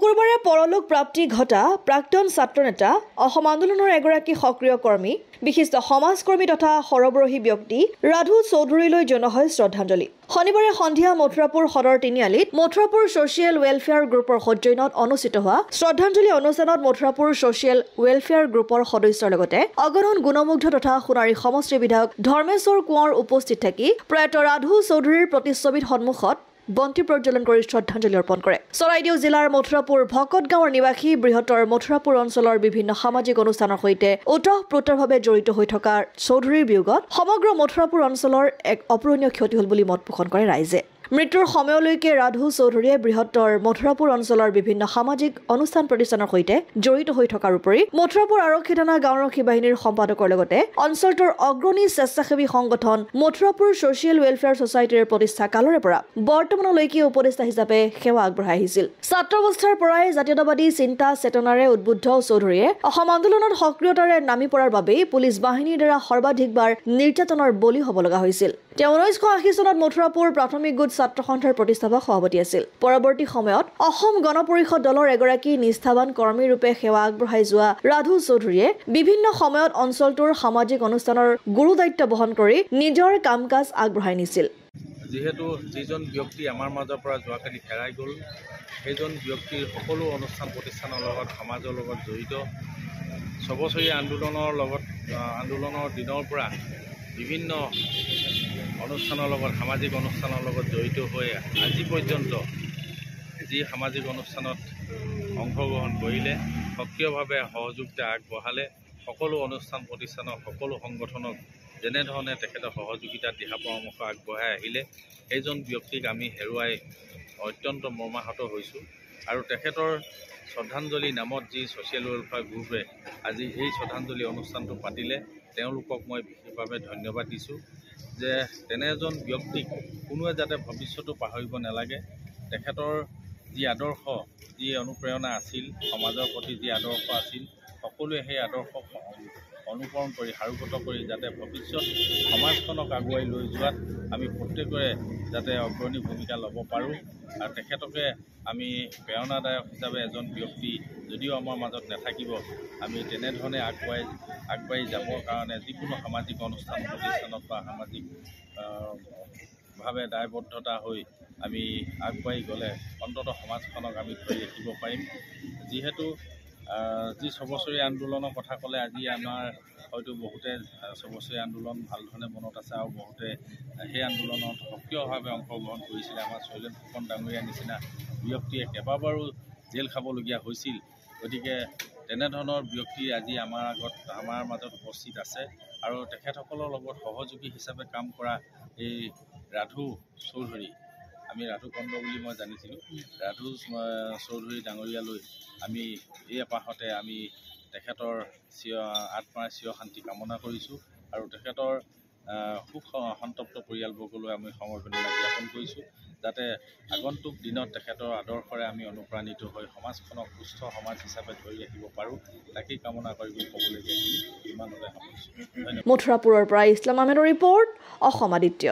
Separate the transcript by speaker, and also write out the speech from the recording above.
Speaker 1: শুকুৰবাৰে পৰলোক প্ৰাপ্তি ঘটা প্ৰাক্তন ছাত্ৰনেতা অসম আন্দোলনৰ এগৰাকী সক্ৰিয় কৰ্মী বিশিষ্ট সমাজকৰ্মী তথা সৰবৰাহী ব্যক্তি ৰাধু চৌধুৰীলৈ জনোৱা হয় শ্ৰদ্ধাঞ্জলি। শনিবাৰে সন্ধিয়া মথুৰাপুৰ সদৰ তিনিআলিত মথুৰাপুৰ ছ'চিয়েল ৱেলফেয়াৰ গ্ৰুপৰ সৌজন্যত অনুষ্ঠিত হোৱা শ্ৰদ্ধাঞ্জলি অনুষ্ঠানত মথুৰাপুৰ ছ'চিয়েল ৱেলফেয়াৰ গ্ৰুপৰ সদস্যৰ লগতে অগণন গুণমুগ্ধ তথা সোণাৰী সমষ্টিৰ বিধায়ক ধৰ্মেশ্বৰ কোঁৱৰ উপস্থিত থাকি প্ৰয়াত ৰাধু চৌধুৰীৰ প্ৰতিচ্ছবিৰ সন্মুখত বন্তি প্ৰজ্বলন কৰি শ্ৰদ্ধাঞ্জলি অৰ্পণ কৰে। চৰাইদেউ জিলাৰ মথুৰাপুৰ ভকত গাঁৱৰ নিবাসী বৃহত্তৰ মথুৰাপুৰ অঞ্চলৰ বিভিন্ন সামাজিক অনুষ্ঠানৰ সৈতে ওতঃপ্ৰোতভাৱে জড়িত হৈ থকা চৌধুৰীৰ বিয়োগত সমগ্ৰ মথুৰাপুৰ অঞ্চলৰ এক অপূৰণীয় ক্ষতি হ'ল বুলি মত পোষণ কৰে ৰাইজে। মৃত্যুৰ সময়লৈকে ৰাধু চৌধুৰীয়ে বৃহত্তৰ মথুৰাপুৰ অঞ্চলৰ বিভিন্ন সামাজিক অনুষ্ঠান প্ৰতিষ্ঠানৰ সৈতে জড়িত হৈ থকাৰ উপৰি মথুৰাপুৰ আৰক্ষী থানা গাঁওৰক্ষী বাহিনীৰ সম্পাদকৰ লগতে অঞ্চলটোৰ অগ্ৰণী স্বেচ্ছাসেৱী সংগঠন মথুৰাপুৰ ছ'চিয়েল ৱেলফেয়াৰ ছ'চাইটিৰ প্ৰতিষ্ঠা কালৰে পৰা বৰ্তমানলৈকে উপদেষ্টা হিচাপে সেৱা আগবঢ়াই আহিছিল। ছাত্ৰ অৱস্থাৰ পৰাই জাতীয়তাবাদী চিন্তা চেতনাৰে উদ্বুদ্ধ চৌধুৰীয়ে অসম আন্দোলনত সক্ৰিয়তাৰে নামি পৰাৰ বাবেই পুলিচ বাহিনীৰ দ্বাৰা সৰ্বাধিকবাৰ নিৰ্যাতনৰ বলি হ'ব লগা হৈছিল। তেওঁ 1980 চনত মথুৰাপুৰ প্ৰাথমিক গোট ছাত্ৰ সন্থাৰ প্ৰতিষ্ঠাপক সভাপতি আছিল। পৰৱৰ্তী সময়ত অসম গণ পৰিষদ দলৰ এগৰাকী নিষ্ঠাৱান কৰ্মী ৰূপে সেৱা আগবঢ়াই যোৱা ৰাধু চৌধুৰীয়ে বিভিন্ন সময়ত অঞ্চলটোৰ সামাজিক অনুষ্ঠানৰ গুৰু দায়িত্ব বহন কৰি নিজৰ কাম কাজ আগবঢ়াই নিছিল।
Speaker 2: যিহেতু যিজন ব্যক্তি আমাৰ মাজৰ পৰা যোৱাকালি হেৰাই গ'ল, সেইজন ব্যক্তিৰ সকলো অনুষ্ঠান প্ৰতিষ্ঠানৰ লগত সমাজৰ লগত জড়িত, ছবছৰীয়া আন্দোলনৰ দিনৰ পৰা বিভিন্ন অনুষ্ঠানৰ লগত সামাজিক অনুষ্ঠানৰ লগত জড়িত হৈ আজি পৰ্যন্ত যি সামাজিক অনুষ্ঠানত অংশগ্ৰহণ কৰিলে, সক্ৰিয়ভাৱে সহযোগিতা আগবঢ়ালে, সকলো অনুষ্ঠান প্ৰতিষ্ঠানৰ সকলো সংগঠনক যেনেধৰণে তেখেতৰ সহযোগিতা দিহা পৰামৰ্শ আগবঢ়াই আহিলে, সেইজন ব্যক্তিক আমি হেৰুৱাই অত্যন্ত মৰ্মাহত হৈছোঁ। আৰু তেখেতৰ শ্ৰদ্ধাঞ্জলি নামত যি ছ'চিয়েল ৱেলফেয়াৰ গ্ৰুপে আজি এই শ্ৰদ্ধাঞ্জলি অনুষ্ঠানটো পাতিলে, তেওঁলোকক মই বিশেষভাৱে ধন্যবাদ দিছোঁ যে তেনে এজন ব্যক্তিক কোনোৱে যাতে ভৱিষ্যতো পাহৰিব নালাগে। তেখেতৰ যি আদৰ্শ, যি অনুপ্ৰেৰণা আছিল, সমাজৰ প্ৰতি যি আদৰ্শ আছিল, সকলোৱে সেই আদৰ্শক অনুকৰণ কৰি সাৰোগত কৰি যাতে ভৱিষ্যত সমাজখনক আগুৱাই লৈ যোৱাত আমি প্ৰত্যেকৰে যাতে অগ্ৰণী ভূমিকা ল'ব পাৰোঁ। আৰু তেখেতকে আমি প্ৰেৰণাদায়ক হিচাপে এজন ব্যক্তি যদিও আমাৰ মাজত নাথাকিব, আমি তেনেধৰণে আগবাঢ়ি যাবৰ কাৰণে যিকোনো সামাজিক অনুষ্ঠান প্ৰতিষ্ঠানত বা সামাজিকভাৱে দায়বদ্ধতা হৈ আমি আগবাঢ়ি গ'লে অন্ততঃ সমাজখনক আমি ধৰি ৰাখিব পাৰিম। যিহেতু যি ছবছৰীয়া আন্দোলনৰ কথা ক'লে, আজি আমাৰ হয়তো বহুতে ছবছৰীয়া আন্দোলন ভালধৰণে মনত আছে আৰু বহুতে সেই আন্দোলনত সক্ৰিয়ভাৱে অংশগ্ৰহণ কৰিছিলে। আমাৰ শৈলেন ফুকন ডাঙৰীয়াৰ নিচিনা ব্যক্তিয়ে কেইবাবাৰো জেল খাবলগীয়া হৈছিল। গতিকে তেনেধৰণৰ ব্যক্তি আজি আমাৰ মাজত উপস্থিত আছে আৰু তেখেতসকলৰ লগত সহযোগী হিচাপে কাম কৰা এই ৰাধু চৌধুৰী, আমি ৰাধু কণ্ড বুলি মই জানিছিলোঁ, ৰাধু চৌধুৰী ডাঙৰীয়ালৈ আমি এই এপাহতে আমি তেখেতৰ আত্মাৰ চিৰ শান্তি কামনা কৰিছোঁ আৰু তেখেতৰ সুখ সন্তপ্ত পৰিয়ালবৰ্গলৈ আমি সমবেদনা জ্ঞাপন কৰিছোঁ, যাতে আগন্তুক দিনত তেখেতৰ আদৰ্শৰে আমি অনুপ্ৰাণিত হৈ সমাজখনক সুস্থ সমাজ হিচাপে ধৰি ৰাখিব পাৰোঁ, তাকেই কামনা কৰি ক'বলগীয়া ইমানতে সামৰিছোঁ।
Speaker 1: মথুৰাপুৰৰ পৰা ইছলাম আহমেদৰ ৰিপৰ্ট, অসম আদিত্য।